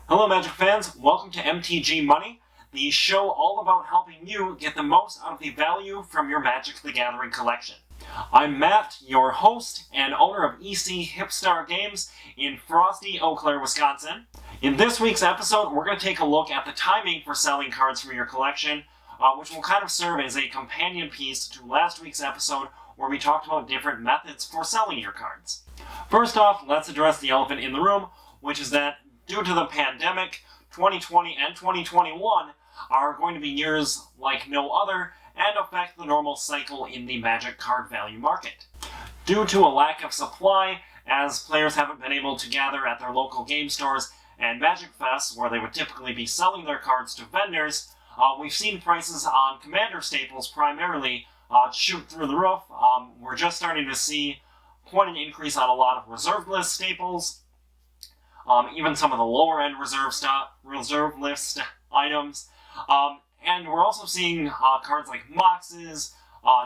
Hello Magic fans, welcome to MTG Money, the show all about helping you get the most out of the value from your Magic the Gathering collection. I'm Matt, your host and owner of EC Hipstar Games in frosty Eau Claire, Wisconsin. In this week's episode, we're going to take a look at the timing for selling cards from your collection, which will kind of serve as a companion piece to last week's episode where we talked about different methods for selling your cards. First off, let's address the elephant in the room, which is that due to the pandemic, 2020 and 2021 are going to be years like no other and affect the normal cycle in the Magic card value market. Due to a lack of supply, as players haven't been able to gather at their local game stores and Magic Fests, where they would typically be selling their cards to vendors, we've seen prices on Commander staples primarily shoot through the roof. We're just starting to see quite an increase on a lot of reserve list staples. Even some of the lower end reserve list items. And we're also seeing cards like Moxes,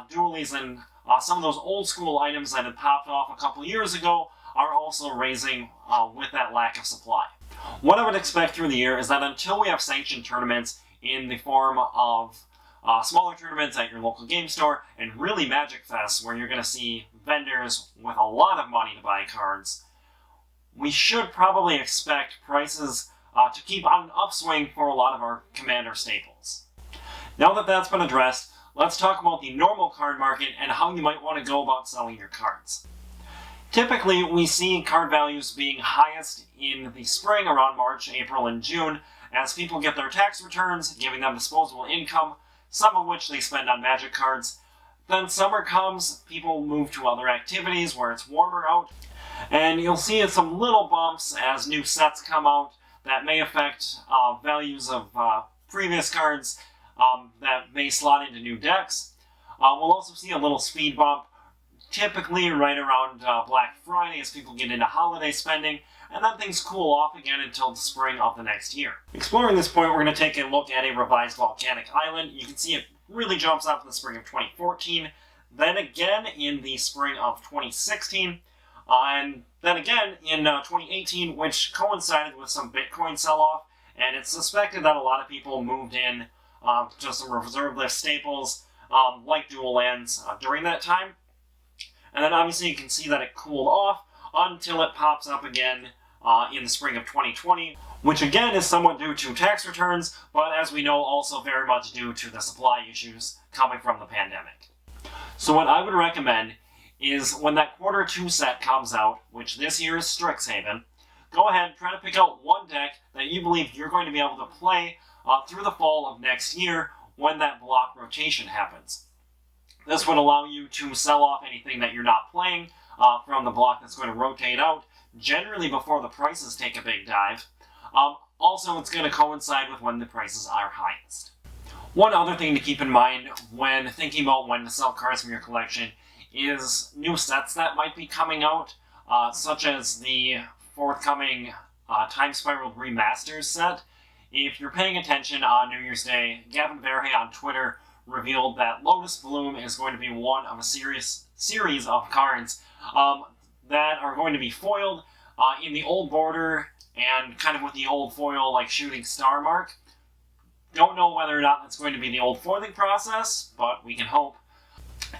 Dualies, and some of those old school items that had popped off a couple years ago are also raising with that lack of supply. What I would expect through the year is that until we have sanctioned tournaments in the form of smaller tournaments at your local game store and really Magic Fests where you're going to see vendors with a lot of money to buy cards, we should probably expect prices to keep on an upswing for a lot of our Commander staples. Now that that's been addressed, let's talk about the normal card market and how you might want to go about selling your cards. Typically, we see card values being highest in the spring around March, April, and June as people get their tax returns, giving them disposable income, some of which they spend on Magic cards. Then summer comes, people move to other activities where it's warmer out, and you'll see some little bumps as new sets come out that may affect values of previous cards that may slot into new decks. We'll also see a little speed bump, typically right around Black Friday as people get into holiday spending, and then things cool off again until the spring of the next year. Exploring this point, we're going to take a look at a revised Volcanic Island. You can see it really jumps up in the spring of 2014, then again in the spring of 2016, and then again in 2018, which coincided with some Bitcoin sell-off, and it's suspected that a lot of people moved in to some reserve list staples like dual lands during that time. And then obviously you can see that it cooled off until it pops up again in the spring of 2020, which again is somewhat due to tax returns, but as we know also very much due to the supply issues coming from the pandemic. So what I would recommend is when that quarter 2 set comes out, which this year is Strixhaven, go ahead and try to pick out one deck that you believe you're going to be able to play through the fall of next year when that block rotation happens. This would allow you to sell off anything that you're not playing from the block that's going to rotate out, generally before the prices take a big dive. Also, it's going to coincide with when the prices are highest. One other thing to keep in mind when thinking about when to sell cards from your collection is new sets that might be coming out, such as the forthcoming Time Spiral Remasters set. If you're paying attention on New Year's Day, Gavin Verhey on Twitter revealed that Lotus Bloom is going to be one of a series of cards that are going to be foiled in the old border and kind of with the old foil like shooting star mark. Don't know whether or not that's going to be the old foiling process, but we can hope.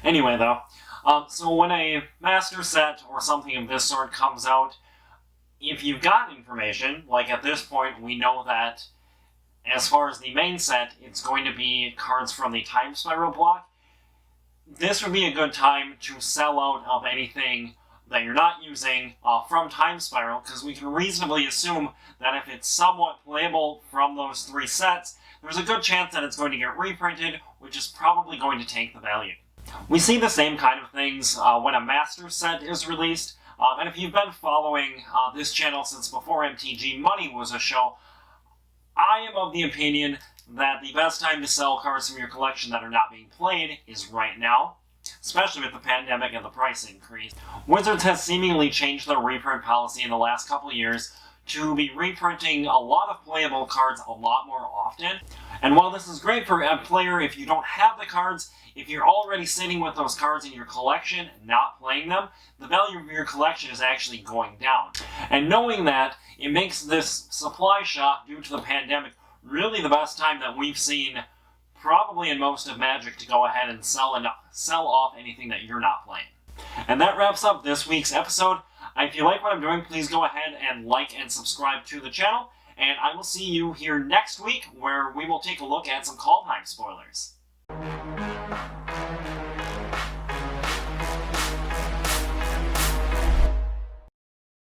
Anyway though, so when a master set or something of this sort comes out, if you've got information, like at this point we know that as far as the main set, it's going to be cards from the Time Spiral block, this would be a good time to sell out of anything that you're not using from Time Spiral, because we can reasonably assume that if it's somewhat playable from those 3 sets, there's a good chance that it's going to get reprinted, which is probably going to tank the value. We see the same kind of things when a master set is released, and if you've been following this channel since before MTG Money was a show, I am of the opinion that the best time to sell cards from your collection that are not being played is right now, especially with the pandemic and the price increase. Wizards has seemingly changed their reprint policy in the last couple of years to be reprinting a lot of playable cards a lot more often, And while this is great for a player if you don't have the cards, if you're already sitting with those cards in your collection and not playing them, the value of your collection is actually going down. And knowing that, it makes this supply shock due to the pandemic really the best time that we've seen probably in most of Magic to go ahead and sell off anything that you're not playing. And that wraps up this week's episode. If you like what I'm doing, please go ahead and like and subscribe to the channel. And I will see you here next week, where we will take a look at some Kaldheim spoilers.